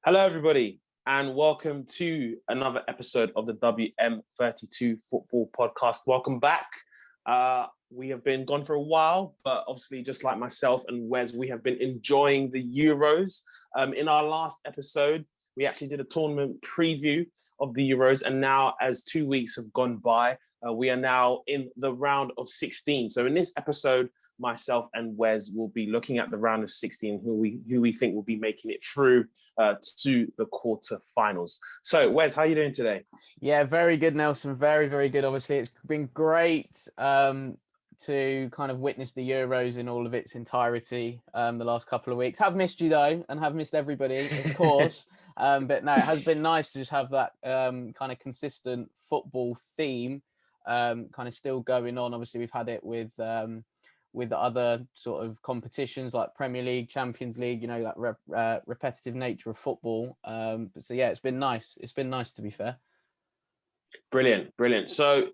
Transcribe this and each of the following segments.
Hello, everybody, and welcome to another episode of the WM32 Football Podcast. Welcome back. We have been gone for a while, but obviously, just like myself and Wes, we have been enjoying the Euros. In our last episode, we actually did a tournament preview of the Euros, and now, as 2 weeks have gone by, we are now in the round of 16. So in this episode, myself and Wes will be looking at the round of 16, who we think will be making it through to the quarterfinals. So, Wes, how are you doing today? Yeah, very good, Nelson. Very, very good. Obviously, it's been great to kind of witness the Euros in all of its entirety the last couple of weeks. Have missed you, though, and have missed everybody, of course. But no, it has been nice to just have that kind of consistent football theme kind of still going on. Obviously, we've had it with other sort of competitions like Premier League, Champions League, you know, that repetitive nature of football. But so, yeah, it's been nice. It's been nice, to be fair. Brilliant. So,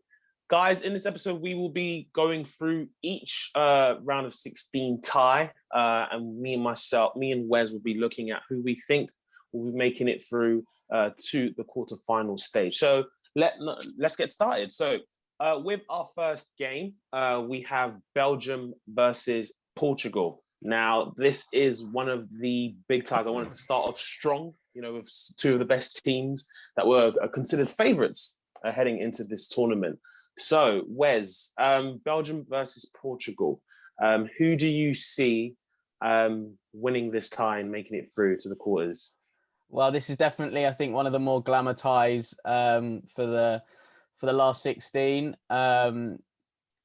guys, in this episode, we will be going through each round of 16 tie. And me and Wes will be looking at who we think will be making it through to the quarterfinal stage. So let's get started. So with our first game, we have Belgium versus Portugal. Now, this is one of the big ties. I wanted to start off strong, you know, with two of the best teams that were considered favourites heading into this tournament. So, Wes, Belgium versus Portugal. Who do you see winning this tie and making it through to the quarters? Well, this is definitely, I think, one of the more glamour ties for the last 16.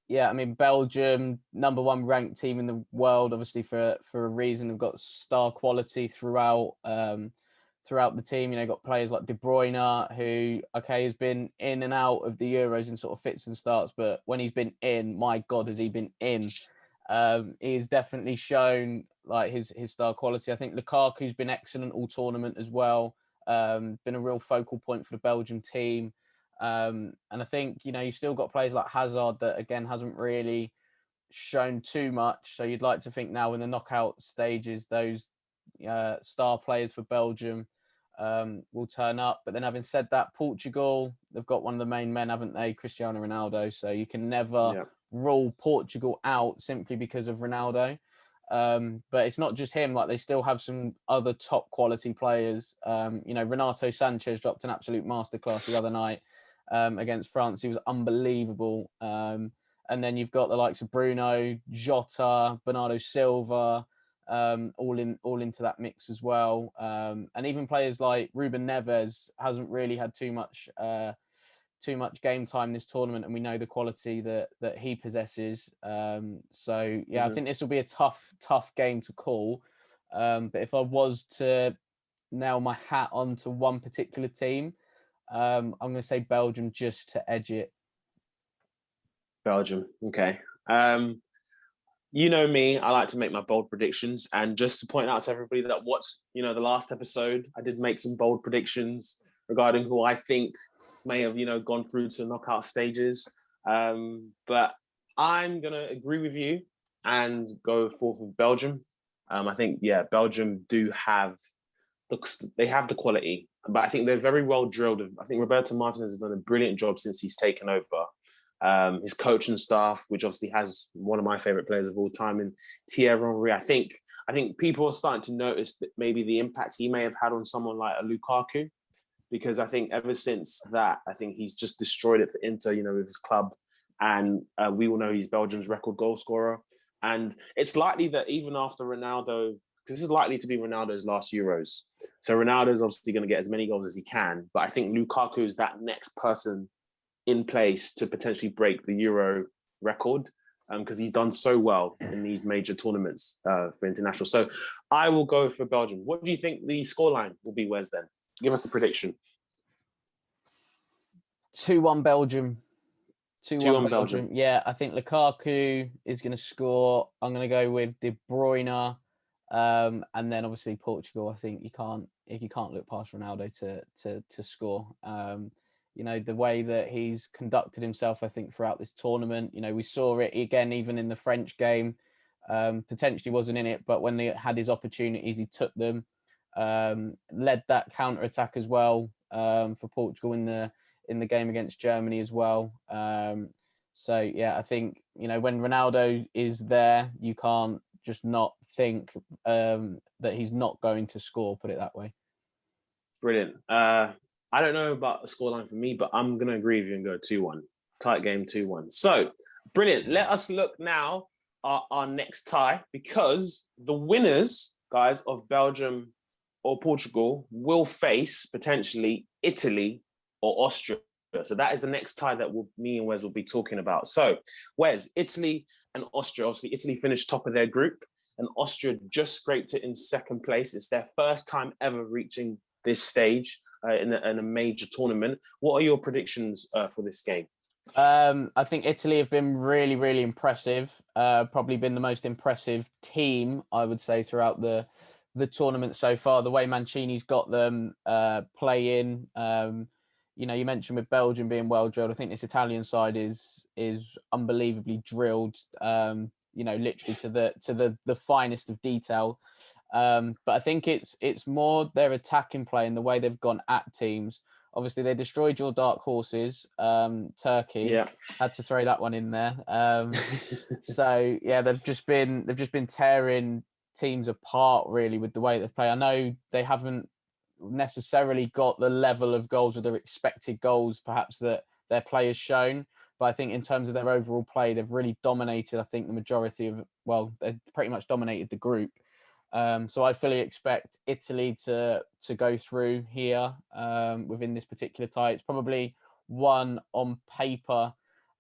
Yeah, I mean, Belgium, number one ranked team in the world, obviously for a reason. They've got star quality throughout the team. You know, got players like De Bruyne, who, okay, has been in and out of the Euros in sort of fits and starts, but when he's been in, my God, has he been in? He's definitely shown like his star quality. I think Lukaku's been excellent all tournament as well. Been a real focal point for the Belgium team. And I think, you know, you've still got players like Hazard that, again, hasn't really shown too much. So you'd like to think now in the knockout stages, those star players for Belgium will turn up. But then having said that, Portugal, they've got one of the main men, haven't they? Cristiano Ronaldo. So you can never rule Portugal out simply because of Ronaldo. But it's not just him. Like, they still have some other top quality players. You know, Renato Sanchez dropped an absolute masterclass the other night against France. He was unbelievable. And then you've got the likes of Bruno, Jota, Bernardo Silva, all into that mix as well. And even players like Ruben Neves hasn't really had too much game time this tournament, and we know the quality that he possesses. So yeah, I think this will be a tough game to call. But if I was to nail my hat onto one particular team, I'm going to say Belgium just to edge it. Belgium, okay. You know me, I like to make my bold predictions, and just to point out to everybody that watched, you know, the last episode, I did make some bold predictions regarding who I think may have, you know, gone through to knockout stages. But I'm going to agree with you and go forth with Belgium. I think, yeah, Belgium have the quality, but I think they're very well drilled. I think Roberto Martinez has done a brilliant job since he's taken over. His coaching staff, which obviously has one of my favorite players of all time in Thierry Henry. I think people are starting to notice that maybe the impact he may have had on someone like a Lukaku, because I think ever since that, I think he's just destroyed it for Inter, you know, with his club. And we all know he's Belgium's record goal scorer. And it's likely that even after Ronaldo, this is likely to be Ronaldo's last Euros. So Ronaldo's obviously going to get as many goals as he can. But I think Lukaku is that next person in place to potentially break the Euro record, because he's done so well in these major tournaments for international. So I will go for Belgium. What do you think the scoreline will be, Wes, then? Give us a prediction. 2-1 Belgium. 2-1 Belgium. Yeah, I think Lukaku is going to score. I'm going to go with De Bruyne. And then obviously Portugal, I think you can't look past Ronaldo to score. You know, the way that he's conducted himself, I think, throughout this tournament, you know, we saw it again, even in the French game, potentially wasn't in it, but when he had his opportunities, he took them. led that counter attack as well for Portugal in the game against Germany as well. So yeah, I think, you know, when Ronaldo is there, you can't just not think that he's not going to score. Put it that way. Brilliant. I don't know about the scoreline for me, but I'm going to agree with you and go 2-1. Tight game, 2-1. So, brilliant. Let us look now at our next tie, because the winners, guys, of Belgium or Portugal will face potentially Italy or Austria. So that is the next tie that me and Wes will be talking about. So, Wes, Italy and Austria. Obviously, Italy finished top of their group, and Austria just scraped it in second place. It's their first time ever reaching this stage in a major tournament. What are your predictions for this game? I think Italy have been really, really impressive. Probably been the most impressive team, I would say, throughout the tournament so far. The way Mancini's got them playing. You know, you mentioned with Belgium being well drilled. I think this Italian side is unbelievably drilled. You know, literally to the finest of detail. But I think it's more their attacking play and the way they've gone at teams. Obviously, they destroyed your dark horses, Turkey. Yeah, had to throw that one in there. So yeah, they've just been tearing teams apart really with the way they've played. I know they haven't necessarily got the level of goals or their expected goals perhaps that their play has shown, but I think in terms of their overall play, they've really dominated. I think the majority of they pretty much dominated the group. So I fully expect Italy to go through here within this particular tie. It's probably one on paper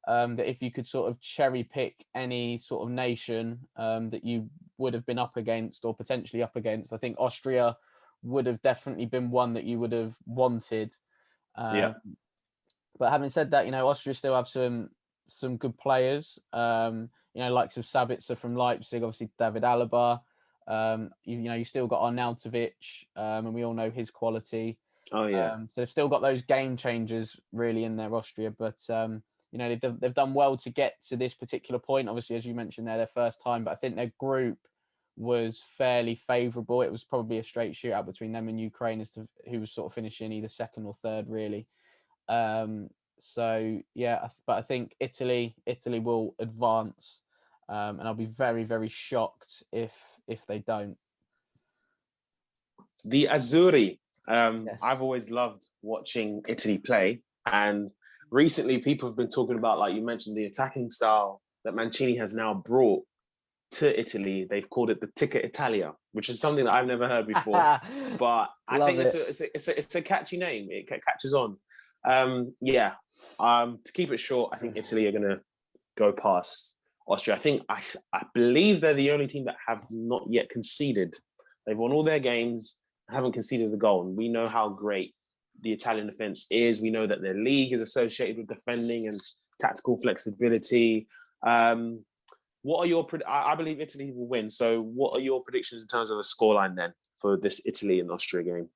that if you could sort of cherry pick any sort of nation that you would have been up against or potentially up against, I think Austria would have definitely been one that you would have wanted. Yeah. But having said that, you know, Austria still have some good players. You know, likes of Sabitzer from Leipzig, obviously David Alaba. You know, you still got Arnautovic, and we all know his quality. Oh yeah. So they've still got those game changers really in there, Austria. But you know, they've done well to get to this particular point. Obviously, as you mentioned, they're their first time, but I think their group was fairly favourable. It was probably a straight shootout between them and Ukraine as to who was sort of finishing either second or third, really. So yeah, but I think Italy will advance, and I'll be very, very shocked if they don't. The Azzurri. Yes. I've always loved watching Italy play, and recently people have been talking about, like you mentioned, the attacking style that Mancini has now brought to Italy. They've called it the Ticca Italia, which is something that I've never heard before. But I think it's a catchy name. It catches on. To keep it short, I think Italy are going to go past Austria. I believe they're the only team that have not yet conceded. They've won all their games, haven't conceded a goal. And we know how great the Italian defense is. We know that their league is associated with defending and tactical flexibility. What are your? I believe Italy will win. So, what are your predictions in terms of a scoreline then for this Italy and Austria game?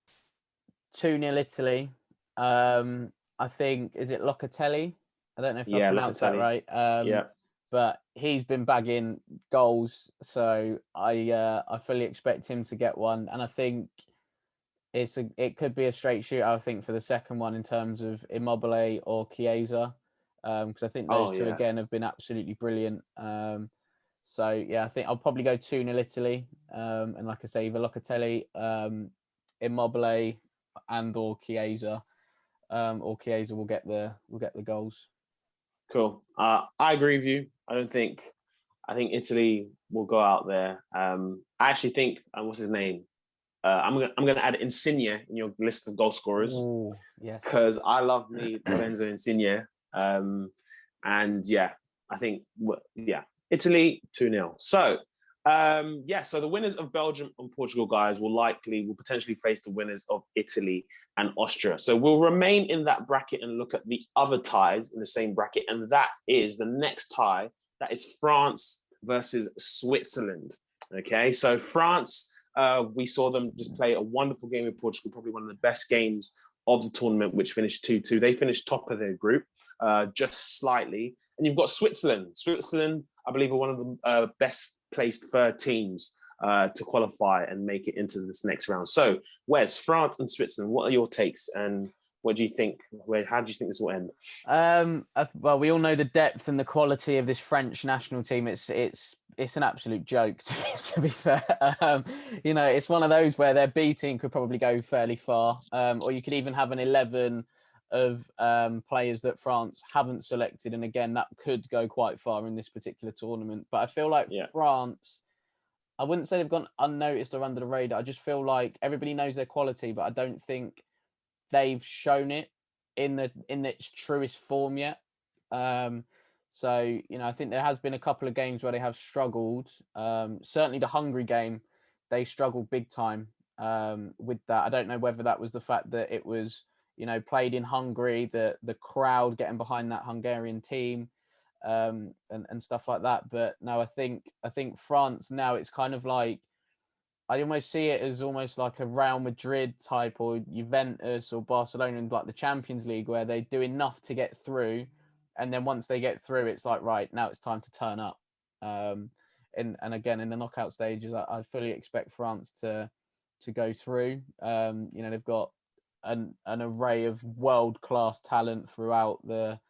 2-0 Italy. I think, is it Locatelli? I don't know if I pronounced that right. But he's been bagging goals, so I fully expect him to get one. And I think it could be a straight shootout, I think, for the second one in terms of Immobile or Chiesa, because I think those two again have been absolutely brilliant. So yeah, I think I'll probably go 2-0 Italy, and like I say, either Locatelli, Immobile, and or Chiesa will get the goals. Cool. I agree with you. I think Italy will go out there. I actually think what's his name? I'm gonna add Insigne in your list of goal scorers. Ooh, yes. Because I love me Lorenzo Insigne. And yeah, I think Italy 2-0. So so the winners of Belgium and Portugal, guys, will potentially face the winners of Italy and Austria. So we'll remain in that bracket and look at the other ties in the same bracket, and that is the next tie. That is France versus Switzerland. Okay, so France, we saw them just play a wonderful game with Portugal, probably one of the best games of the tournament, which finished 2-2. They finished top of their group, just slightly. And you've got Switzerland. Switzerland, I believe, are one of the best placed third teams to qualify and make it into this next round. So, Wes, France and Switzerland, what are your takes, and what do you think? How do you think this will end? Well, we all know the depth and the quality of this French national team. It's an absolute joke, to be fair. It's one of those where their B team could probably go fairly far, or you could even have an 11 of players that France haven't selected, and again, that could go quite far in this particular tournament. But I feel like France, I wouldn't say they've gone unnoticed or under the radar. I just feel like everybody knows their quality, but I don't think they've shown it in its truest form yet. So I think there has been a couple of games where they have struggled. Certainly the Hungary game, they struggled big time with that. I don't know whether that was the fact that it was played in Hungary, the crowd getting behind that Hungarian team, and stuff like that. But no, I think France now, it's kind of like, I almost see it as almost like a Real Madrid type, or Juventus or Barcelona in like the Champions League, where they do enough to get through, and then once they get through, it's like, right, now it's time to turn up. And again, in the knockout stages, I fully expect France to go through. They've got an array of world class talent throughout the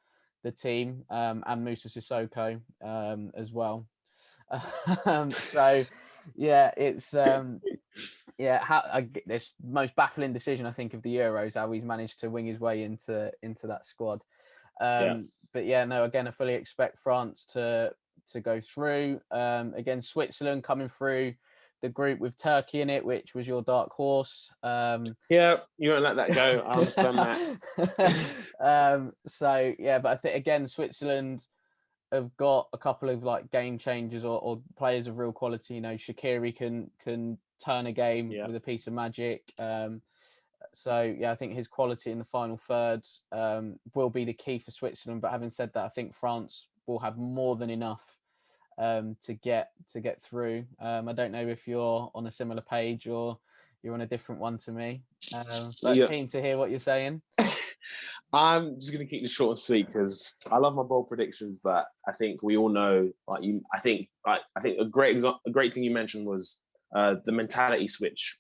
team, and Moussa Sissoko as well. So yeah, it's this most baffling decision, I think, of the Euros, how he's managed to wing his way into that squad. But yeah, no, again, I fully expect France to go through. Again, Switzerland coming through the group with Turkey in it, which was your dark horse. Yeah, you won't let that go. I understand that. So yeah, but I think again, Switzerland have got a couple of like game changers or players of real quality. Shaqiri can turn a game with a piece of magic. So yeah, I think his quality in the final third will be the key for Switzerland. But having said that, I think France will have more than enough to get through. I don't know if you're on a similar page or you're on a different one to me. But keen to hear what you're saying. I'm just going to keep this short and sweet because I love my bold predictions, but I think we all know, I think a great thing you mentioned was the mentality switch.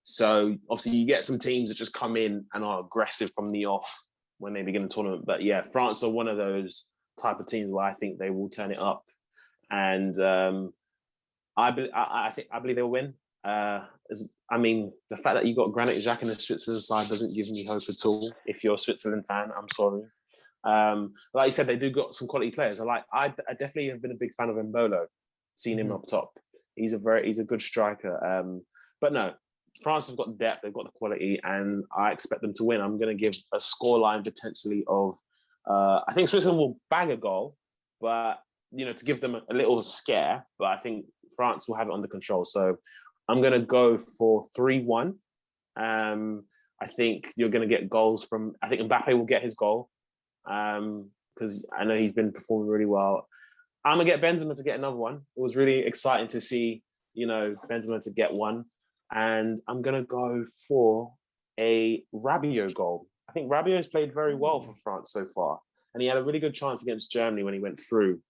So obviously you get some teams that just come in and are aggressive from the off when they begin the tournament. But yeah, France are one of those type of teams where I think they will turn it up, and I believe they'll win. The fact that you got Granit Xhaka in the Switzerland side doesn't give me hope at all. If you're a Switzerland fan, I'm sorry. Like you said, they do got some quality players. I definitely have been a big fan of Mbolo, seeing him up top. He's a good striker. But no, France have got the depth, they've got the quality, and I expect them to win. I'm going to give a scoreline potentially of, I think Switzerland will bag a goal, but to give them a little scare. But I think France will have it under control. So I'm going to go for 3-1. I think you're going to get goals from, I think Mbappe will get his goal because I know he's been performing really well. I'm going to get Benzema to get another one. It was really exciting to see, Benzema to get one. And I'm going to go for a Rabiot goal. I think Rabiot's played very well for France so far. And he had a really good chance against Germany when he went through.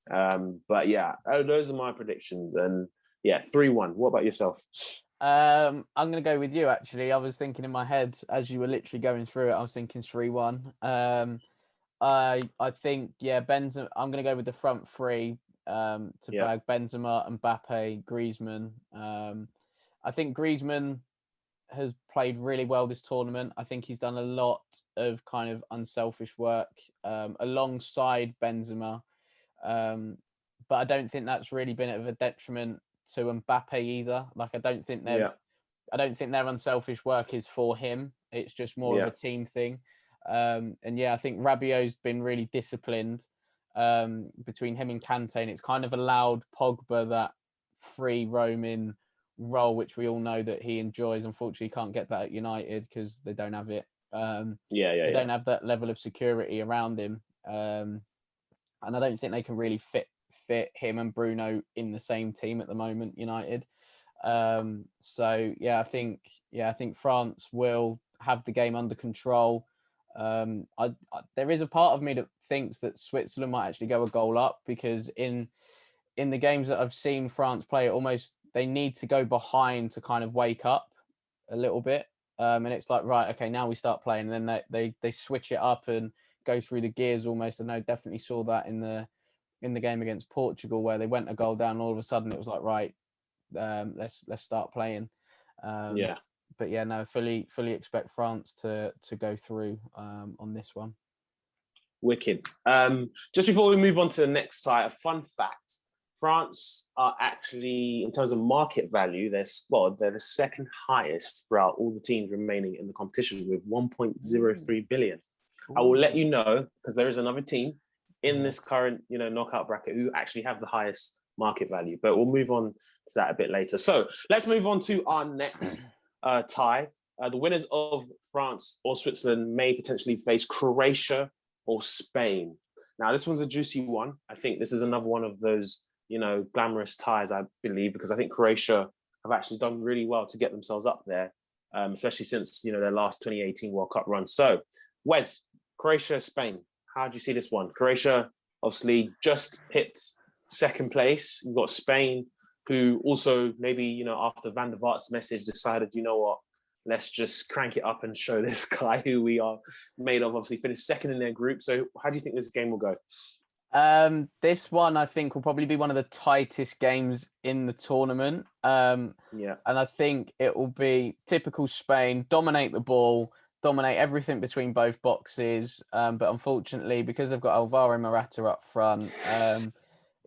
But yeah, those are my predictions. And yeah, 3-1. What about yourself? I'm going to go with you, actually. I was thinking in my head, as you were literally going through it, I was thinking 3-1. I think, Benzema, I'm going to go with the front three to bag Benzema, Mbappe, Griezmann. I think Griezmann has played really well this tournament. I think he's done a lot of kind of unselfish work alongside Benzema. But I don't think that's really been of a detriment to Mbappe either. I don't think their unselfish work is for him. It's just more of a team thing. I think Rabiot's been really disciplined between him and Kante, and it's kind of allowed Pogba that free roaming role, which we all know that he enjoys. Unfortunately, can't get that at United because they don't have it. They don't have that level of security around him, and I don't think they can really fit him and Bruno in the same team at the moment, United. I think France will have the game under control. There is a part of me that thinks that Switzerland might actually go a goal up because in in the games that I've seen France play, almost they need to go behind to kind of wake up a little bit. And it's like, right, okay, now we start playing. And then they switch it up and go through the gears almost. And I definitely saw that in the game against Portugal, where they went a goal down. And all of a sudden, it was like, right, let's start playing. But yeah, no, fully expect France to go through on this one. Wicked. Just before we move on to the next side, a fun fact: France are actually, in terms of market value, their squad, they're the second highest throughout all the teams remaining in the competition with 1.03 billion. Ooh. I will let you know, because there is another team in this current, knockout bracket who actually have the highest market value, but we'll move on to that a bit later. So let's move on to our next tie. The winners of France or Switzerland may potentially face Croatia or Spain. Now, this one's a juicy one. I think this is another one of those, glamorous ties, I believe, because I think Croatia have actually done really well to get themselves up there, especially since, their last 2018 World Cup run. So, Wes, Croatia, Spain, how do you see this one? Croatia obviously just hit second place. You've got Spain, who also maybe, after Van der Vaart's message decided, you know what, let's just crank it up and show this guy who we are made of. Obviously finished second in their group. So how do you think this game will go? This one, I think, will probably be one of the tightest games in the tournament. And I think it will be typical Spain, dominate the ball, dominate everything between both boxes. But unfortunately, because they've got Alvaro Morata up front,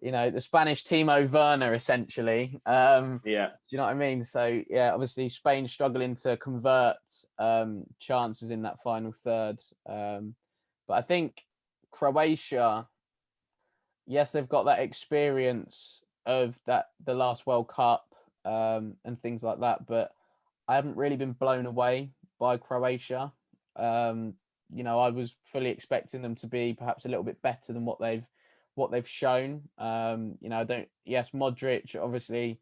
the Spanish Timo Werner, essentially. Do you know what I mean? So, yeah, obviously Spain struggling to convert chances in that final third. But I think Croatia, yes, they've got that experience of the last World Cup and things like that, but I haven't really been blown away by Croatia. I was fully expecting them to be perhaps a little bit better than what they've shown. Modric obviously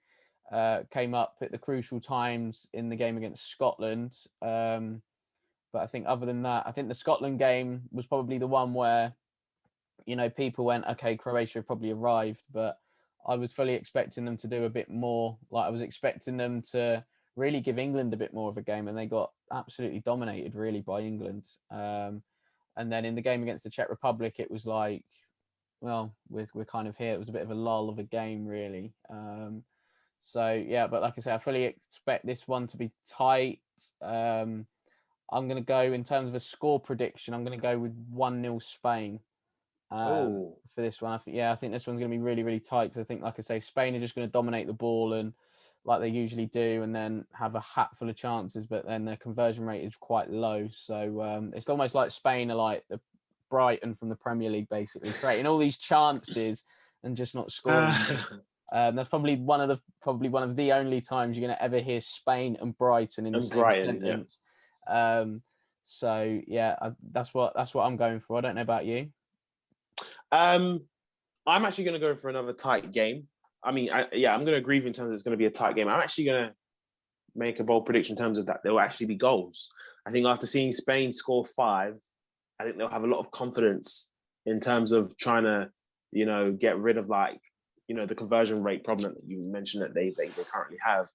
came up at the crucial times in the game against Scotland. But I think other than that, I think the Scotland game was probably the one where, people went, okay, Croatia have probably arrived, but I was fully expecting them to do a bit more. Like, I was expecting them to really give England a bit more of a game, and they got absolutely dominated really by England. And then in the game against the Czech Republic, it was like, well, we're kind of here. It was a bit of a lull of a game, really. But like I say, I fully expect this one to be tight. I'm going to go, in terms of a score prediction, I'm going to go with 1-0 Spain for this one. I think this one's going to be really, really tight, because I think, like I say, Spain are just going to dominate the ball and like they usually do, and then have a hatful of chances, but then their conversion rate is quite low. So it's almost like Spain are like the Brighton from the Premier League, basically creating all these chances and just not scoring. That's probably one of the only times you're going to ever hear Spain and Brighton in the same sentence. That's what I'm going for. I don't know about you. I'm actually going to go for another tight game. I mean, I'm going to agree with you in terms of it's going to be a tight game. I'm actually going to make a bold prediction in terms of that there will actually be goals. I think after seeing Spain score 5, I think they'll have a lot of confidence in terms of trying to, get rid of the conversion rate problem that you mentioned that they currently have.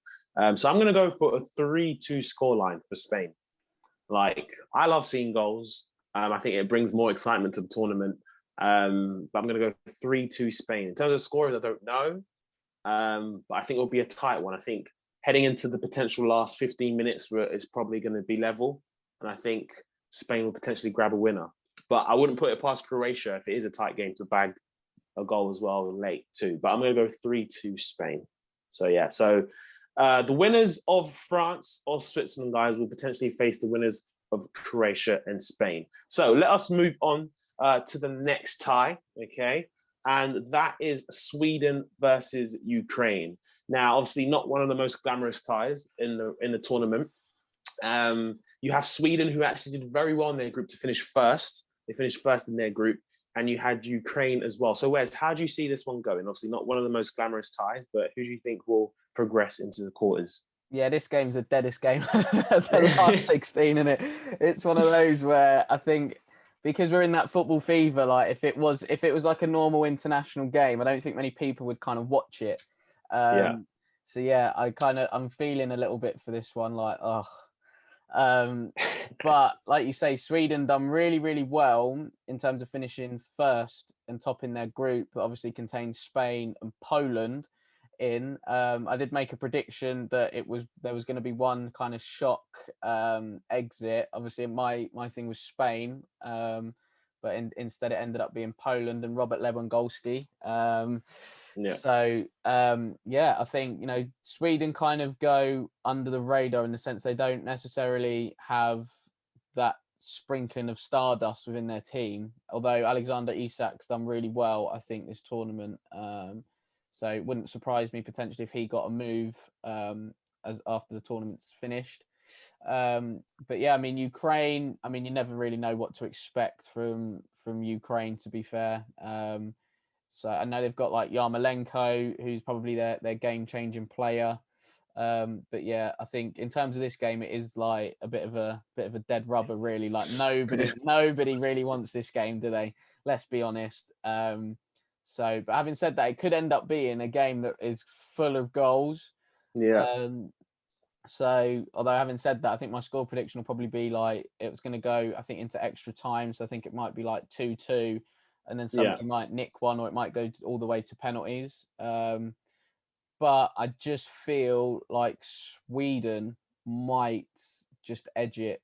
So I'm going to go for a 3-2 scoreline for Spain. Like, I love seeing goals. I think it brings more excitement to the tournament. But I'm going to go 3-2 Spain. In terms of scorers, I don't know. But I think it'll be a tight one. I think heading into the potential last 15 minutes, it's probably going to be level. And I think Spain will potentially grab a winner. But I wouldn't put it past Croatia if it is a tight game to bag a goal as well late too. But I'm going to go 3-2 Spain. So, yeah. So the winners of France or Switzerland, guys, will potentially face the winners of Croatia and Spain. So let us move on to the next tie, okay? And that is Sweden versus Ukraine. Now, obviously, not one of the most glamorous ties in the tournament. You have Sweden, who actually did very well in their group to finish first. They finished first in their group. And you had Ukraine as well. So, Wes, how do you see this one going? Obviously, not one of the most glamorous ties, but who do you think will progress into the quarters? Yeah, this game's the deadest game of the last 16, isn't it? It's one of those where I think because we're in that football fever. Like if it was like a normal international game, I don't think many people would kind of watch it. Yeah. So yeah, I'm feeling a little bit for this one. Like, oh. But like you say, Sweden done really, really well in terms of finishing first and topping their group that obviously contains Spain and Poland in. I did make a prediction that there was going to be one kind of shock exit. Obviously, my thing was Spain, but instead it ended up being Poland and Robert Lewandowski. So yeah, I think Sweden kind of go under the radar in the sense they don't necessarily have that sprinkling of stardust within their team. Although Alexander Isak's done really well, I think, this tournament. So it wouldn't surprise me potentially if he got a move as after the tournament's finished. But yeah, I mean Ukraine. I mean you never really know what to expect from Ukraine, to be fair. So I know they've got like Yarmolenko, who's probably their game-changing player. But yeah, I think in terms of this game, it is like a bit of a dead rubber, really. Like nobody really wants this game, do they? Let's be honest. So, but having said that, it could end up being a game that is full of goals. Yeah. So, although having said that, I think my score prediction will probably be like it's going to go, I think, into extra time. So I think it might be like 2-2. And then somebody might nick one, or it might go all the way to penalties. But I just feel like Sweden might just edge it.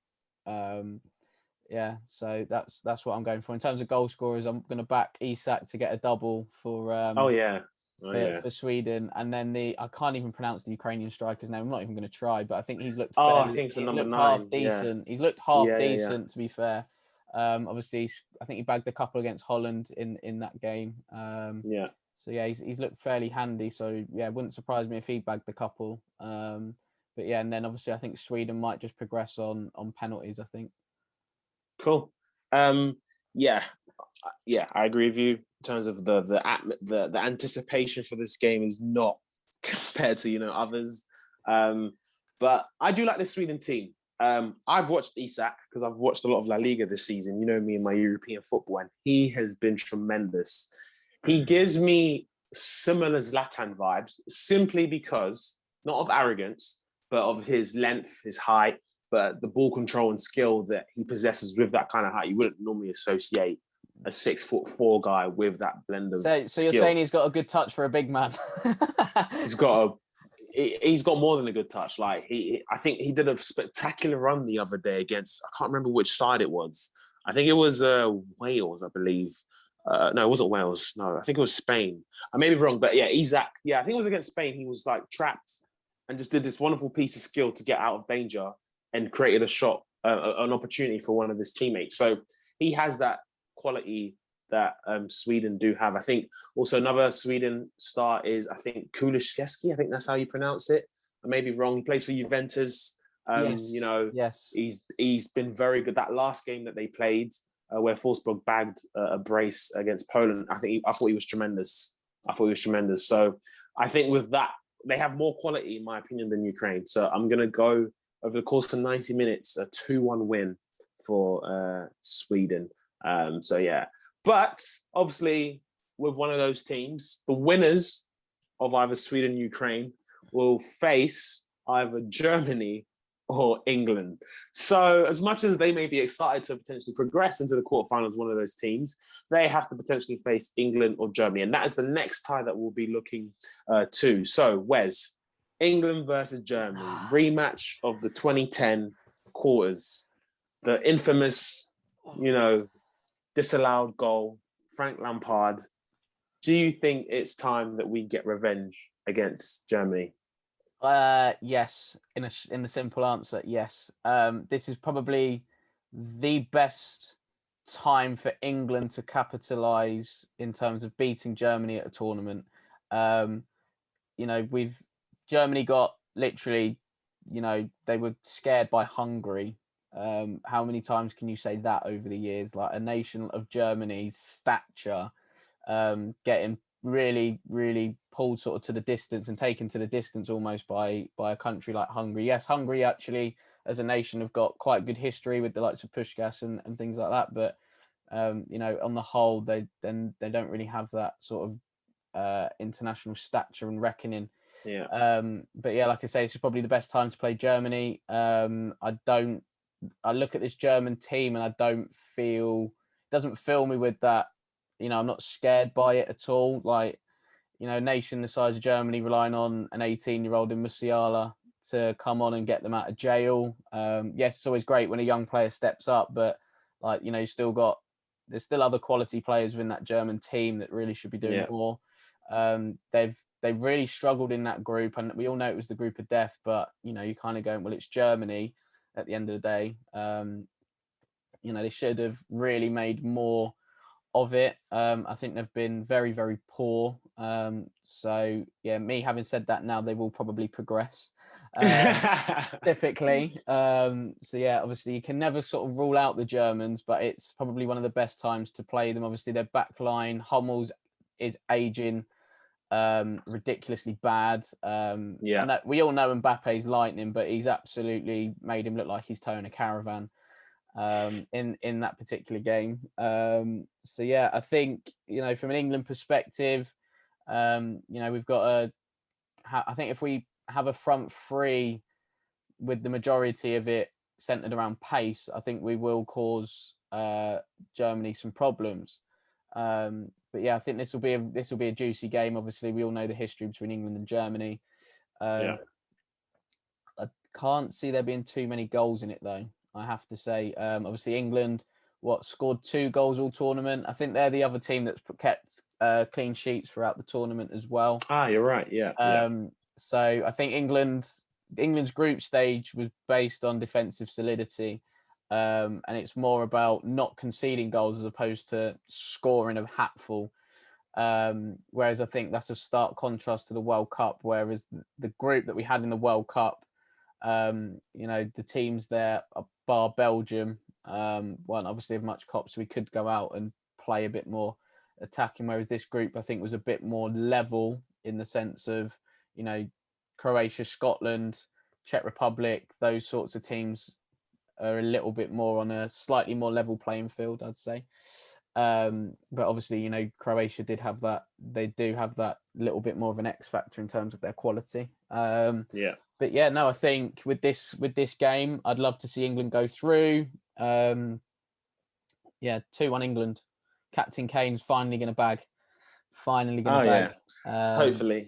Yeah, so that's what I'm going for. In terms of goal scorers, I'm going to back Isak to get a double for for Sweden. And then I can't even pronounce the Ukrainian striker's name. I'm not even going to try, but I think he's looked I think it's the number 9. half decent. He's looked half decent, to be fair. Obviously, I think he bagged a couple against Holland in that game. So yeah, he's looked fairly handy. So yeah, it wouldn't surprise me if he bagged a couple. But yeah, and then obviously I think Sweden might just progress on penalties, I think. Cool. Yeah, I agree with you in terms of the anticipation for this game is not compared to others. But I do like the Sweden team. I've watched Isak because I've watched a lot of La Liga this season. You know me and my European football, and he has been tremendous. He gives me similar Zlatan vibes simply because, not of arrogance, but of his length, his height, but the ball control and skill that he possesses with that kind of height. You wouldn't normally associate a 6'4" guy with that blend of so skill. You're saying he's got a good touch for a big man? He's got more than a good touch. Like I think he did a spectacular run the other day against, I can't remember which side it was. I think it was Wales, I believe. No, it wasn't Wales. No, I think it was Spain. I may be wrong, but yeah, Isak. Yeah, I think it was against Spain. He was like trapped and just did this wonderful piece of skill to get out of danger and created a shot, an opportunity for one of his teammates. So he has that quality that Sweden do have. I think also another Sweden star is, I think, Kulusevski. I think that's how you pronounce it. I may be wrong. He plays for Juventus. Yes. He's been very good. That last game that they played, where Forsberg bagged a brace against Poland, I thought he was tremendous. So I think with that, they have more quality, in my opinion, than Ukraine. So I'm going to go over the course of 90 minutes, a 2-1 win for Sweden. So yeah. But obviously, with one of those teams, the winners of either Sweden or Ukraine will face either Germany or England. So as much as they may be excited to potentially progress into the quarterfinals, one of those teams, they have to potentially face England or Germany. And that is the next tie that we'll be looking to. So, Wes, England versus Germany, rematch of the 2010 quarters. The infamous, disallowed goal, Frank Lampard. Do you think it's time that we get revenge against Germany? Yes. In the simple answer, yes. This is probably the best time for England to capitalise in terms of beating Germany at a tournament. Germany got literally, they were scared by Hungary. How many times can you say that over the years? Like a nation of Germany's stature, getting really, really pulled sort of to the distance and taken to the distance almost by a country like Hungary. Yes, Hungary actually, as a nation, have got quite good history with the likes of Puskás and things like that. But You know, on the whole, they don't really have that sort of international stature and reckoning. Yeah. But yeah, like I say, this is probably the best time to play Germany. I look at this German team and doesn't fill me with that. You know, I'm not scared by it at all. Like, you know, a nation the size of Germany relying on an 18-year-old in Musiala to come on and get them out of jail. Yes, it's always great when a young player steps up, but like, you know, there's still other quality players within that German team that really should be doing more. They've really struggled in that group, and we all know it was the group of death, but you know, you kind of going, well, it's Germany at the end of the day. You know, they should have really made more of it. I think they've been very, very poor. So yeah, me having said that, now they will probably progress. Typically. So yeah, obviously you can never sort of rule out the Germans, but it's probably one of the best times to play them. Obviously their back line, Hummels is aging ridiculously bad. And we all know Mbappe's lightning, but he's absolutely made him look like he's towing a caravan in that particular game. So yeah, I think, you know, from an England perspective, you know, we've got I think if we have a front three with the majority of it centered around pace, I think we will cause Germany some problems. But yeah, I think this will be a juicy game. Obviously, we all know the history between England and Germany. I can't see there being too many goals in it, though. I have to say, obviously England scored 2 goals all tournament. I think they're the other team that's kept clean sheets throughout the tournament as well. You're right. Yeah. So I think England's group stage was based on defensive solidity. And it's more about not conceding goals as opposed to scoring a hatful. Whereas I think that's a stark contrast to the World Cup, whereas the group that we had in the World Cup, you know, the teams there, bar Belgium, weren't obviously of much cop, so we could go out and play a bit more attacking, whereas this group I think was a bit more level in the sense of, you know, Croatia, Scotland, Czech Republic, those sorts of teams are a little bit more on a slightly more level playing field, I'd say. But obviously, you know, Croatia do have that little bit more of an X factor in terms of their quality. But yeah, no, I think with this game, I'd love to see England go through. 2-1 England. Captain Kane's finally going to bag. Hopefully.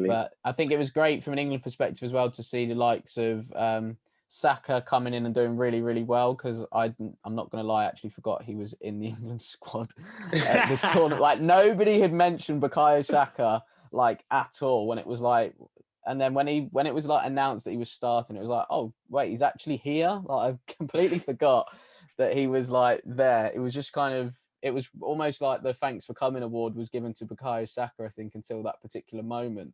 But I think it was great from an England perspective as well to see the likes of Saka coming in and doing really, really well, because I'm not going to lie, I actually forgot he was in the England squad at the tournament. Like, nobody had mentioned Bukayo Saka like at all when it was like, and then when it was like announced that he was starting, it was like, oh wait, he's actually here. Like, I completely forgot that he was like there. It was just kind of, it was almost like the thanks for coming award was given to Bukayo Saka, I think, until that particular moment.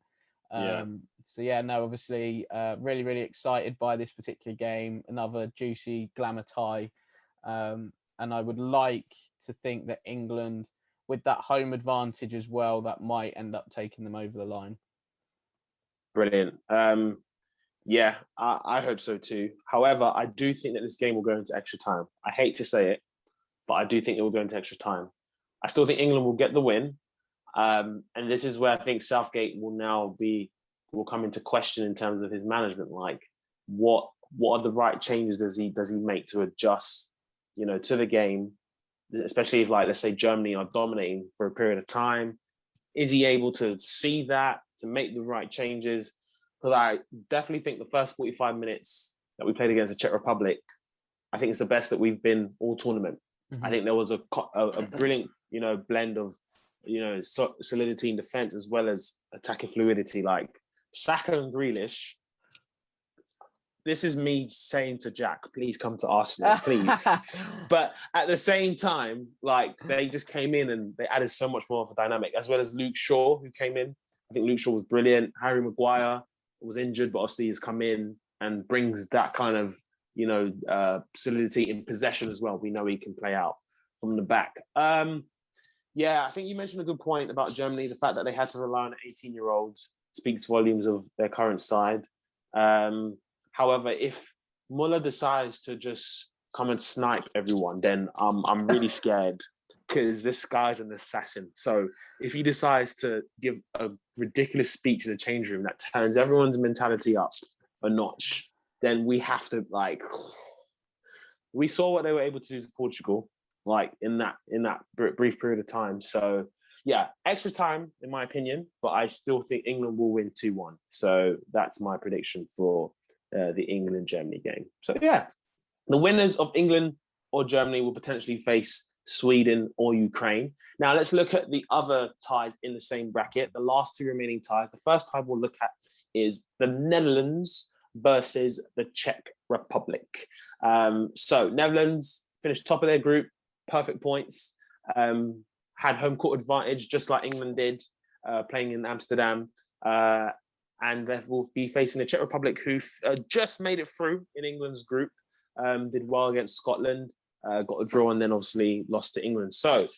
So yeah, no, obviously really, really excited by this particular game. Another juicy glamour tie. And I would like to think that England, with that home advantage as well, that might end up taking them over the line. Brilliant. I hope so too. However, I do think that this game will go into extra time. I hate to say it, but I do think it will go into extra time. I still think England will get the win. And this is where I think Southgate will come into question in terms of his management. Like, what are the right changes does he make to adjust, you know, to the game, especially if, like, let's say Germany are dominating for a period of time. Is he able to see that, to make the right changes? Because I definitely think the first 45 minutes that we played against the Czech Republic, I think it's the best that we've been all tournament. Mm-hmm. I think there was a brilliant, you know, blend of, you know, solidity in defense as well as attacking fluidity. Like Saka and Grealish. This is me saying to Jack, please come to Arsenal, please. But at the same time, like, they just came in and they added so much more of a dynamic, as well as Luke Shaw, who came in. I think Luke Shaw was brilliant. Harry Maguire was injured, but obviously has come in and brings that kind of, you know, solidity in possession as well. We know he can play out from the back. I think you mentioned a good point about Germany. The fact that they had to rely on 18-year-olds speaks volumes of their current side. However, if Muller decides to just come and snipe everyone, then I'm really scared because this guy's an assassin. So if he decides to give a ridiculous speech in the change room that turns everyone's mentality up a notch, then we have to like. We saw what they were able to do to Portugal, like in that brief period of time. So yeah, extra time in my opinion, but I still think England will win 2-1. So that's my prediction for the England-Germany game. So yeah, the winners of England or Germany will potentially face Sweden or Ukraine. Now let's look at the other ties in the same bracket. The last two remaining ties. The first tie we'll look at is the Netherlands versus the Czech Republic. So Netherlands finished top of their group, perfect points, had home court advantage just like England did, playing in Amsterdam. And they will be facing the Czech Republic, who just made it through in England's group, did well against Scotland, got a draw, and then obviously lost to England. So,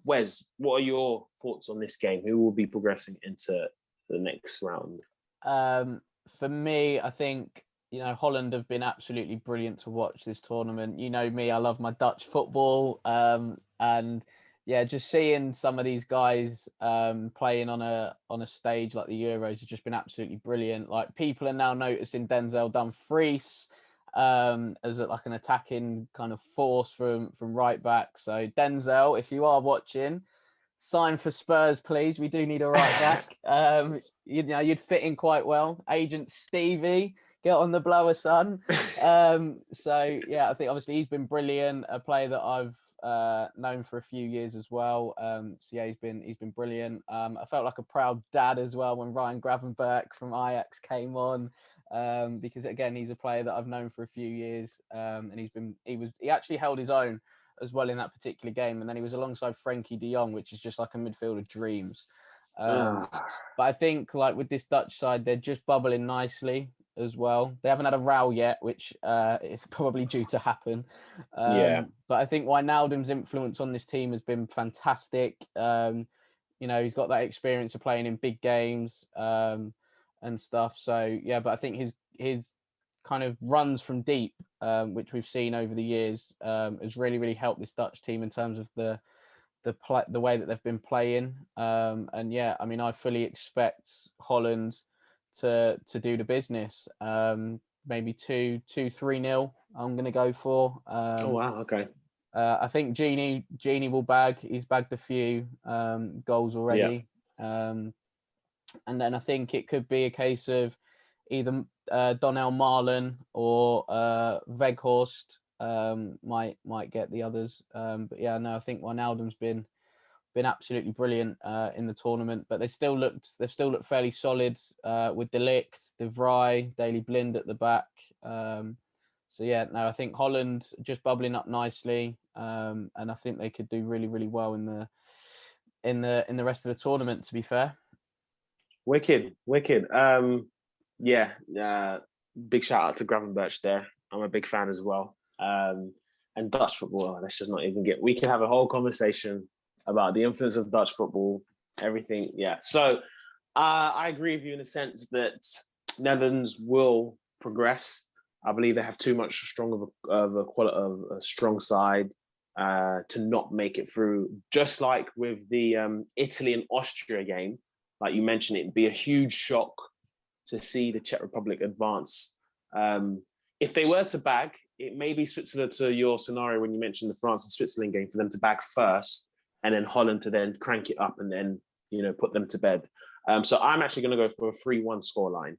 Wes, what are your thoughts on this game? Who will be progressing into the next round? For me, I think, Holland have been absolutely brilliant to watch this tournament. You know me, I love my Dutch football. And yeah, just seeing some of these guys playing on a stage like the Euros has just been absolutely brilliant. Like, people are now noticing Denzel Dumfries as like an attacking kind of force from right back. So Denzel, if you are watching, sign for Spurs, please. We do need a right back. You'd fit in quite well. Agent Stevie, get on the blower, son. So yeah, I think obviously he's been brilliant. A player that I've known for a few years as well. So yeah, he's been brilliant. I felt like a proud dad as well when Ryan Gravenberch from Ajax came on, because again, he's a player that I've known for a few years, and he actually held his own as well in that particular game, and then he was alongside Frankie de Jong, which is just like a midfield of dreams. But I think like with this Dutch side, they're just bubbling nicely as well. They haven't had a row yet, which is probably due to happen. But I think Wijnaldum's influence on this team has been fantastic. He's got that experience of playing in big games and stuff. So yeah, but I think his kind of runs from deep, which we've seen over the years, has really helped this Dutch team in terms of the way that they've been playing. And yeah, I mean, I fully expect Holland to do the business. Maybe 2-3-0 I'm going to go for. Oh wow, okay. I think Genie will bag. He's bagged a few goals already. And then I think it could be a case of either Donnell Marlon or Weghorst might get the others. But yeah, no, I think Wijnaldum's been absolutely brilliant in the tournament. But they've still looked fairly solid with De Ligt, De Vrij, Daley Blind at the back. So yeah, no, I think Holland just bubbling up nicely, and I think they could do really well in the rest of the tournament, to be fair. Wicked. Big shout out to Gravenberch there. I'm a big fan as well. And Dutch football, let's just not even we can have a whole conversation about the influence of Dutch football, everything. Yeah. So I agree with you in the sense that Netherlands will progress. I believe they have too much strong of a strong side to not make it through. Just like with the Italy and Austria game, like you mentioned, it'd be a huge shock to see the Czech Republic advance. If they were to bag, it may be Switzerland to your scenario when you mentioned the France and Switzerland game, for them to bag first and then Holland to then crank it up and then, put them to bed. So I'm actually going to go for a 3-1 scoreline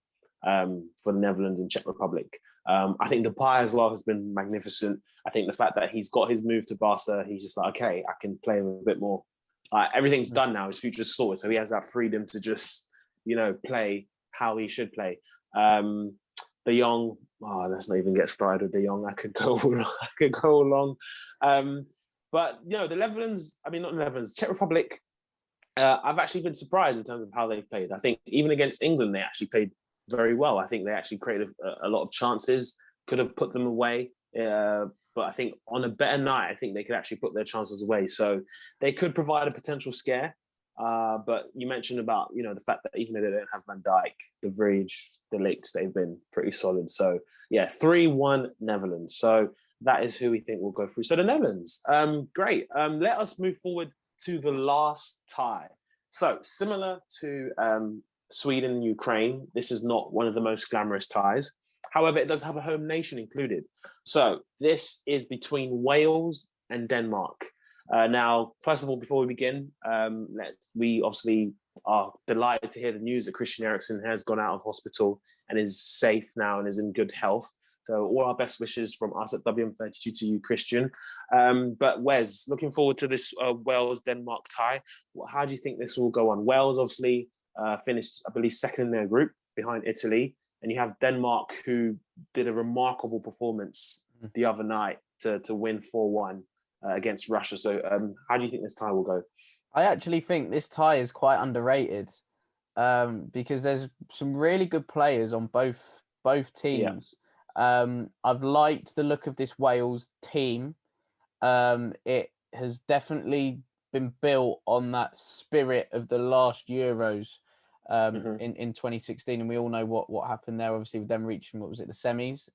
for the Netherlands and Czech Republic. I think Depay as well has been magnificent. I think the fact that he's got his move to Barca, he's just like, okay, I can play him a bit more. Everything's done now. His future's sorted. So he has that freedom to just, play how he should play. De Jong, let's not even get started with De Jong. I could go along. But, the Netherlands, not the Netherlands, Czech Republic, I've actually been surprised in terms of how they played. I think even against England, they actually played very well. I think they actually created a lot of chances, could have put them away. But I think on a better night, I think they could actually put their chances away. So they could provide a potential scare. But you mentioned about, the fact that even though they don't have Van Dijk, De Vrij, De Ligt, they've been pretty solid. So yeah, 3-1 Netherlands. So that is who we think will go through. So the Netherlands, great. Let us move forward to the last tie. So similar to Sweden and Ukraine, this is not one of the most glamorous ties. However, it does have a home nation included. So this is between Wales and Denmark. Now, first of all, before we begin, we obviously are delighted to hear the news that Christian Eriksen has gone out of hospital and is safe now and is in good health. So all our best wishes from us at WM32 to you, Christian. But Wes, looking forward to this Wales-Denmark tie. How do you think this will go on? Wales obviously finished, I believe, second in their group behind Italy. And you have Denmark, who did a remarkable performance the other night to win 4-1 against Russia. So how do you think this tie will go? I actually think this tie is quite underrated because there's some really good players on both teams. I've liked the look of this Wales team. It has definitely been built on that spirit of the last Euros in 2016, and we all know what happened there. Obviously, with them reaching, what was it, the semis?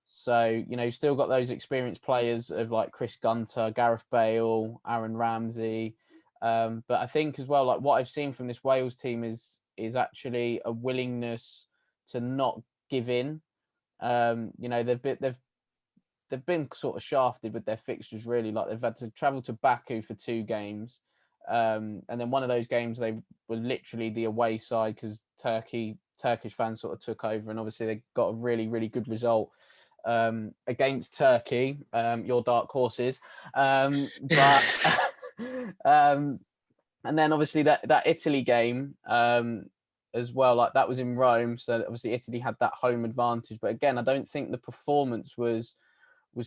So you've still got those experienced players of like Chris Gunter, Gareth Bale, Aaron Ramsey. But I think as well, like what I've seen from this Wales team is actually a willingness to not give in. They've been sort of shafted with their fixtures, really. Like they've had to travel to Baku for 2 games. And then one of those games, they were literally the away side because Turkish fans sort of took over. And obviously they got a really, really good result against Turkey, your dark horses. But and then obviously that Italy game as well, like that was in Rome. So obviously Italy had that home advantage. But again, I don't think the performance was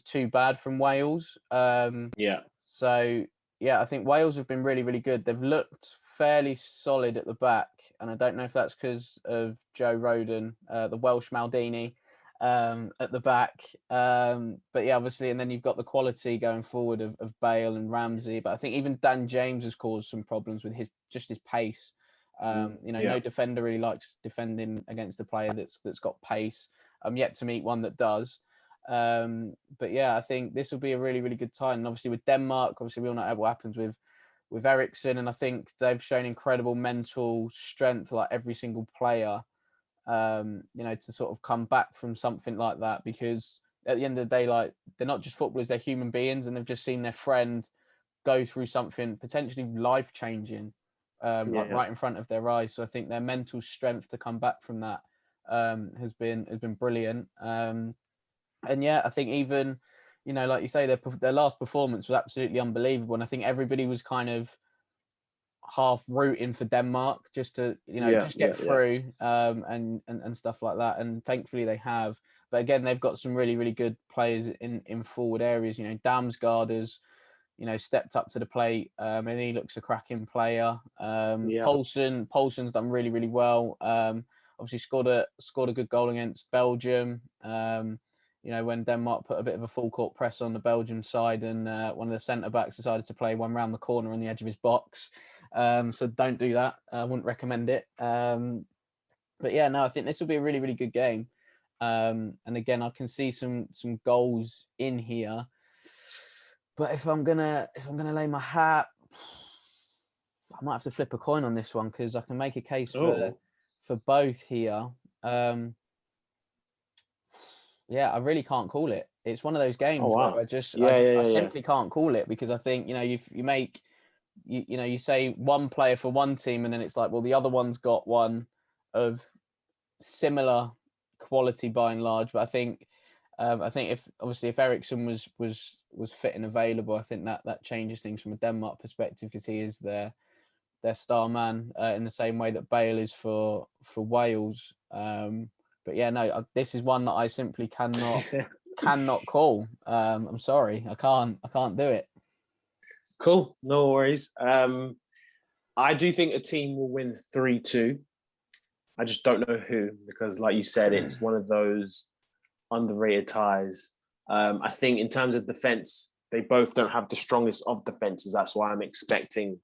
too bad from Wales. So yeah, I think Wales have been really, really good. They've looked fairly solid at the back, and I don't know if that's because of Joe Rodon, the Welsh Maldini, at the back. But yeah, obviously, and then you've got the quality going forward of Bale and Ramsey. But I think even Dan James has caused some problems with his pace. No defender really likes defending against a player that's got pace. I'm yet to meet one that does. But yeah, I think this will be a really, really good time. And obviously with Denmark, obviously we all know what happens with Eriksen, and I think they've shown incredible mental strength, like every single player, to sort of come back from something like that, because at the end of the day, like they're not just footballers, they're human beings, and they've just seen their friend go through something potentially life-changing, like right in front of their eyes. So I think their mental strength to come back from that has been brilliant. And yeah, I think even, like you say, their last performance was absolutely unbelievable. And I think everybody was kind of half rooting for Denmark just to, just get through and stuff like that. And thankfully they have. But again, they've got some really, really good players in forward areas. Damsgaard has, stepped up to the plate, and he looks a cracking player. Poulsen's done really, really well. Obviously scored a good goal against Belgium. When Denmark put a bit of a full court press on the Belgian side, and one of the centre-backs decided to play one round the corner on the edge of his box. So don't do that. I wouldn't recommend it. But yeah, no, I think this will be a really, really good game. And again, I can see some goals in here. But if I'm gonna lay my hat, I might have to flip a coin on this one, because I can make a case for both here. Yeah, I really can't call it. It's one of those games where I simply can't call it, because I think, you say one player for one team, and then it's like, well, the other one's got one of similar quality by and large. But I think if Eriksen was fit and available, I think that changes things from a Denmark perspective, because he is their star man, in the same way that Bale is for Wales. But yeah, no, this is one that I simply cannot call. I'm sorry, I can't do it. Cool, no worries. I do think a team will win 3-2. I just don't know who, because like you said, it's one of those underrated ties. I think in terms of defense, they both don't have the strongest of defenses. That's why I'm expecting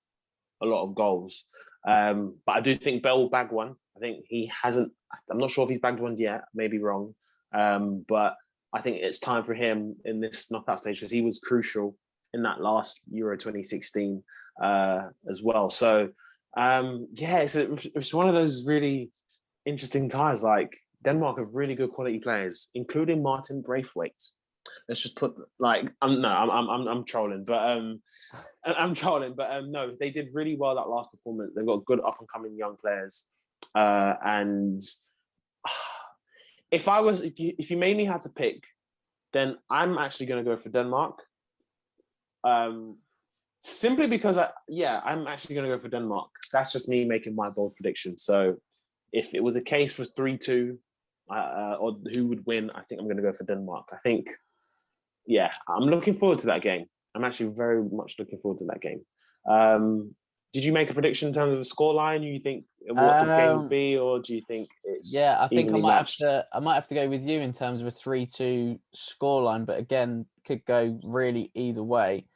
a lot of goals. But I do think Bell will bag one. I think he hasn't. I'm not sure if he's bagged one yet. I may be wrong. But I think it's time for him in this knockout stage because he was crucial in that last Euro 2016 as well. So it's one of those really interesting ties. Like Denmark have really good quality players, including Martin Braithwaite. Let's just put I'm trolling, but no, they did really well that last performance. They've got good up and coming young players, and if you made me have to pick, then I'm actually going to go for Denmark. Simply because I'm actually going to go for Denmark. That's just me making my bold prediction. So if it was a case for 3-2, or who would win, I think I'm going to go for Denmark. I think, I'm looking forward to that game. I'm actually very much looking forward to that game. Did you make a prediction in terms of a scoreline? You think what the game would be, or do you think it's I think I might matched? have to go with you in terms of a 3-2 scoreline, but again, could go really either way.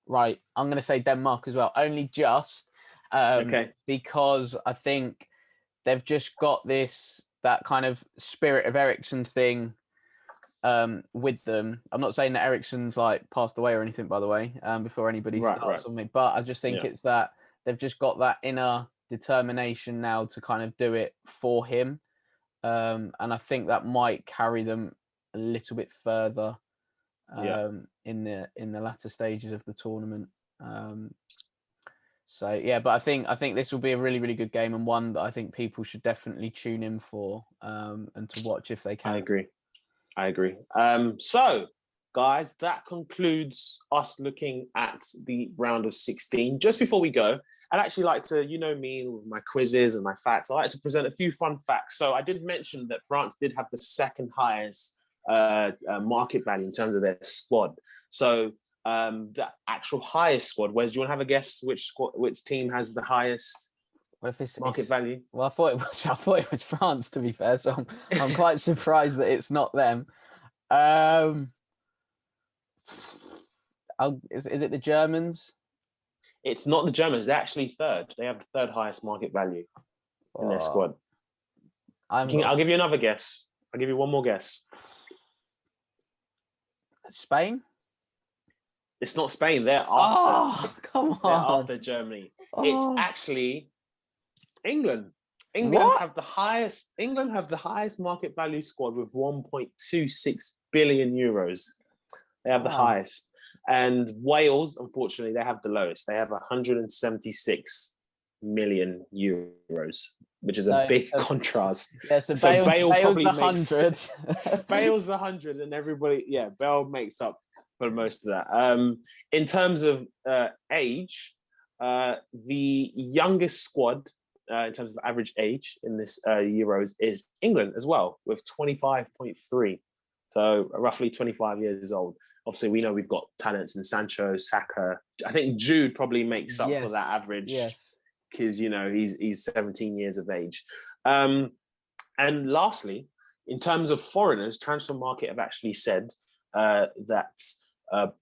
Right, I'm going to say Denmark as well, only just because I think they've just got that kind of spirit of Ericsson thing with them. I'm not saying that Ericsson's like passed away or anything, by the way, before anybody starts on me, but I just think it's that they've just got that inner determination now to kind of do it for him, and I think that might carry them a little bit further in the latter stages of the tournament. But I think this will be a really, really good game, and one that I think people should definitely tune in for and to watch if they can. I agree. So, guys, that concludes us looking at the round of 16. Just before we go, I'd actually like to, me with my quizzes and my facts, I like to present a few fun facts. So I did mention that France did have the second highest market value in terms of their squad. So the actual highest squad, Wes, do you want to have a guess which team has the highest market value? Well, I thought it was France, to be fair. So I'm quite surprised that it's not them. Is it the Germans? It's not the Germans. They're actually third. They have the third highest market value in their squad. I'll give you another guess. I'll give you one more guess. Spain? It's not Spain. They're after. Come on. They're after Germany. It's actually England. England have the highest market value squad with 1.26 billion euros. They have the highest. And Wales, unfortunately, they have the lowest. They have 176 million euros, which is a big contrast. Yeah, so Bale probably makes 100. Bale's the 100, and everybody, Bale makes up for most of that. In terms of age, the youngest squad in terms of average age in this Euros is England as well, with 25.3, so roughly 25 years old. Obviously, we know we've got talents in Sancho, Saka. I think Jude probably makes up for that average because he's 17 years of age. And lastly, in terms of foreigners, Transfer Market have actually said that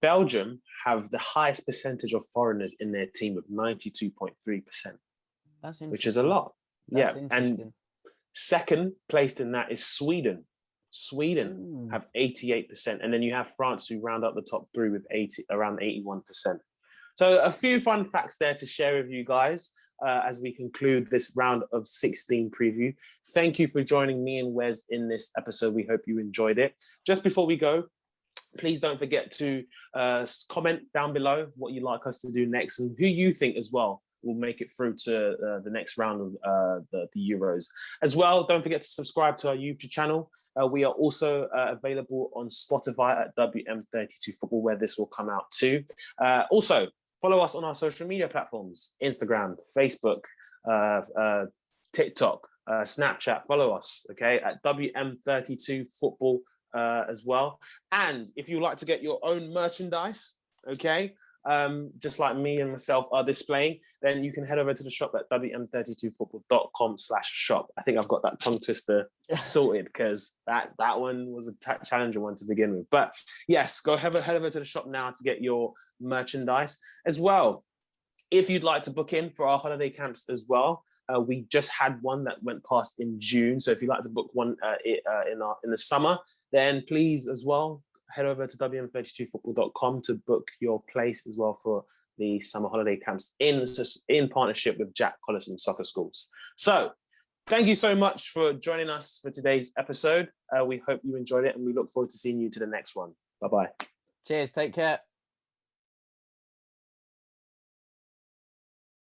Belgium have the highest percentage of foreigners in their team with 92.3%, which is a lot. And second placed in that is Sweden. Sweden have 88%, and then you have France who round up the top three with around 81%. So a few fun facts there to share with you guys as we conclude this round of 16 preview. Thank you for joining me and Wes in this episode. We hope you enjoyed it. Just before we go, please don't forget to comment down below what you'd like us to do next and who you think as well will make it through to the next round of the Euros. As well, don't forget to subscribe to our YouTube channel. We are also available on Spotify at WM32 Football, where this will come out too. Also, follow us on our social media platforms, Instagram, Facebook, TikTok, Snapchat. Follow us, okay, at WM32 Football as well. And if you'd like to get your own merchandise, okay, just like me and myself are displaying, then you can head over to the shop at wm32football.com/shop. I think I've got that tongue twister sorted because that one was a challenging one to begin with. But yes, head over to the shop now to get your merchandise as well. If you'd like to book in for our holiday camps as well, We just had one that went past in June. So if you'd like to book one in the summer, then please as well head over to wm32football.com to book your place as well for the summer holiday camps in partnership with Jack Collison Soccer Schools. So thank you so much for joining us for today's episode. We hope you enjoyed it, and we look forward to seeing you to the next one. Bye-bye. Cheers. Take care.